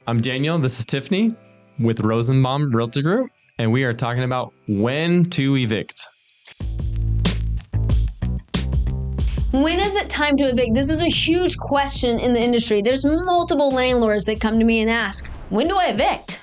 I'm Daniel. This is Tiffany with Rosenbaum Realty Group, and we are talking about when to evict. When is it time to evict? This is a huge question in the industry. There's multiple landlords that come to me and ask, when do I evict?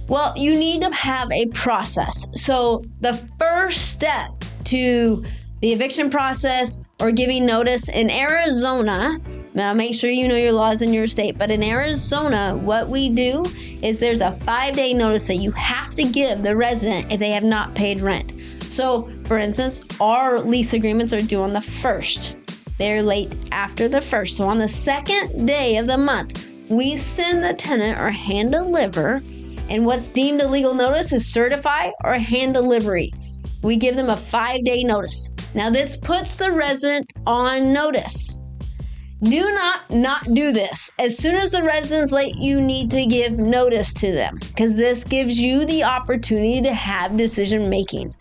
Well, you need to have a process. So the first step to the eviction process or giving notice in Arizona, now make sure you know your laws in your state, but in Arizona, what we do is there's a 5-day notice that you have to give the resident if they have not paid rent. So, for instance, our lease agreements are due on the 1st. They're late after the 1st. So on the 2nd day of the month, we send the tenant or hand deliver, and what's deemed a legal notice is certify or hand delivery. We give them a 5-day notice. Now this puts the resident on notice. Do not do this. As soon as the resident's late, you need to give notice to them because this gives you the opportunity to have decision making.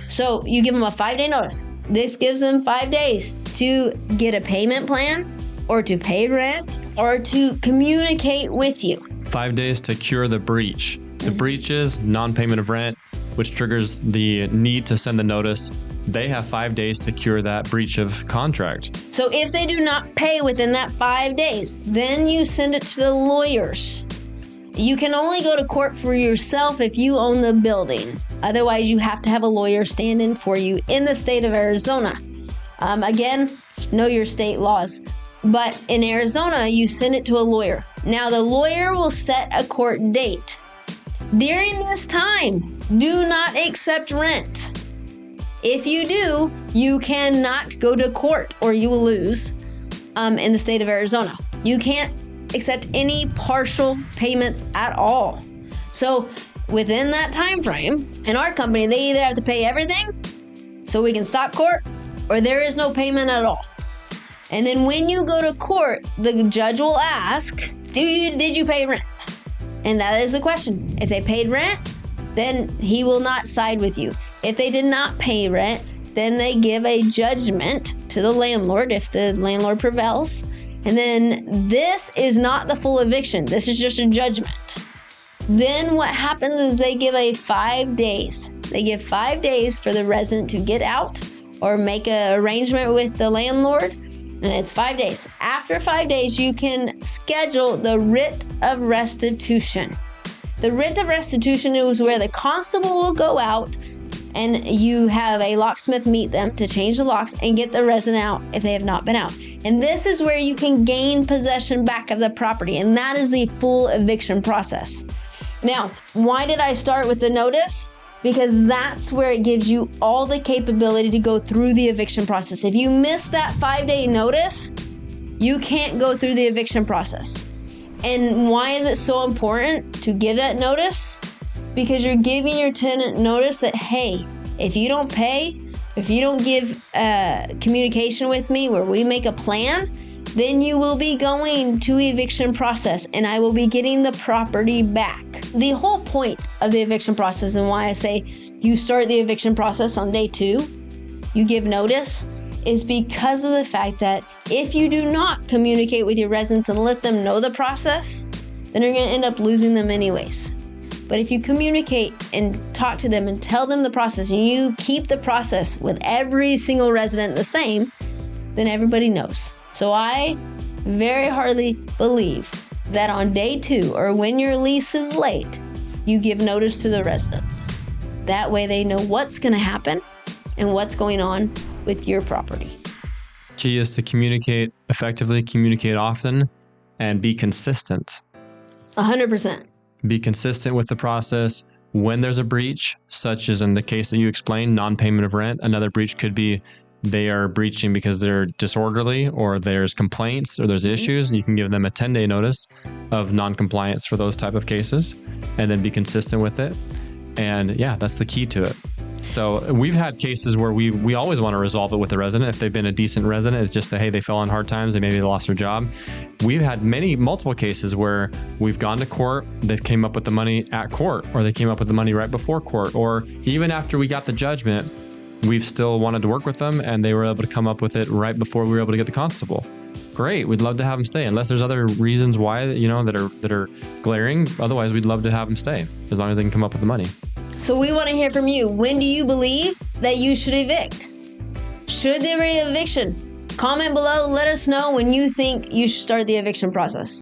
So you give them a 5-day notice. This gives them 5 days to get a payment plan or to pay rent or to communicate with you. 5 days to cure the breach. The breach is non-payment of rent, which triggers the need to send the notice. They have 5 days to cure that breach of contract. So if they do not pay within that 5 days, then you send it to the lawyers. You can only go to court for yourself if you own the building. Otherwise, you have to have a lawyer stand in for you in the state of Arizona. Again, know your state laws. But in Arizona, you send it to a lawyer. Now, the lawyer will set a court date. During this time, do not accept rent. If you do, you cannot go to court or you will lose in the state of Arizona. You can't accept any partial payments at all. So within that time frame, in our company, they either have to pay everything so we can stop court or there is no payment at all. And then when you go to court, the judge will ask, did you pay rent? And that is the question. If they paid rent, then he will not side with you. If they did not pay rent, then they give a judgment to the landlord if the landlord prevails. And then this is not the full eviction. This is just a judgment. Then what happens is they give 5 days. They give 5 days for the resident to get out or make an arrangement with the landlord. And it's 5 days. After 5 days, you can schedule the writ of restitution. The writ of restitution is where the constable will go out and you have a locksmith meet them to change the locks and get the resident out if they have not been out. And this is where you can gain possession back of the property, and that is the full eviction process. Now, why did I start with the notice? Because that's where it gives you all the capability to go through the eviction process. If you miss that 5-day notice, you can't go through the eviction process. And why is it so important to give that notice? Because you're giving your tenant notice that, hey, if you don't pay, if you don't give communication with me where we make a plan, then you will be going to eviction process and I will be getting the property back. The whole point of the eviction process and why I say you start the eviction process on day 2, you give notice, is because of the fact that if you do not communicate with your residents and let them know the process, then you're going to end up losing them anyways. But if you communicate and talk to them and tell them the process and you keep the process with every single resident the same, then everybody knows. So I very hardly believe that on day 2 or when your lease is late, you give notice to the residents. That way they know what's going to happen and what's going on with your property. Key is to communicate effectively, communicate often, and be consistent. 100%. Be consistent with the process. When there's a breach, such as in the case that you explained, non-payment of rent, another breach could be they are breaching because they're disorderly or there's complaints or there's issues. You can give them a 10-day notice of non-compliance for those type of cases and then be consistent with it. And yeah, that's the key to it. So we've had cases where we always want to resolve it with the resident. If they've been a decent resident, it's just that, hey, they fell on hard times and maybe they lost their job. We've had multiple cases where we've gone to court, they came up with the money at court, or they came up with the money right before court, or even after we got the judgment, we've still wanted to work with them and they were able to come up with it right before we were able to get the constable. great. We'd love to have them stay, unless there's other reasons why, that are glaring. Otherwise, we'd love to have them stay as long as they can come up with the money. So we want to hear from you. When do you believe that you should evict? Should there be eviction? Comment below. Let us know when you think you should start the eviction process.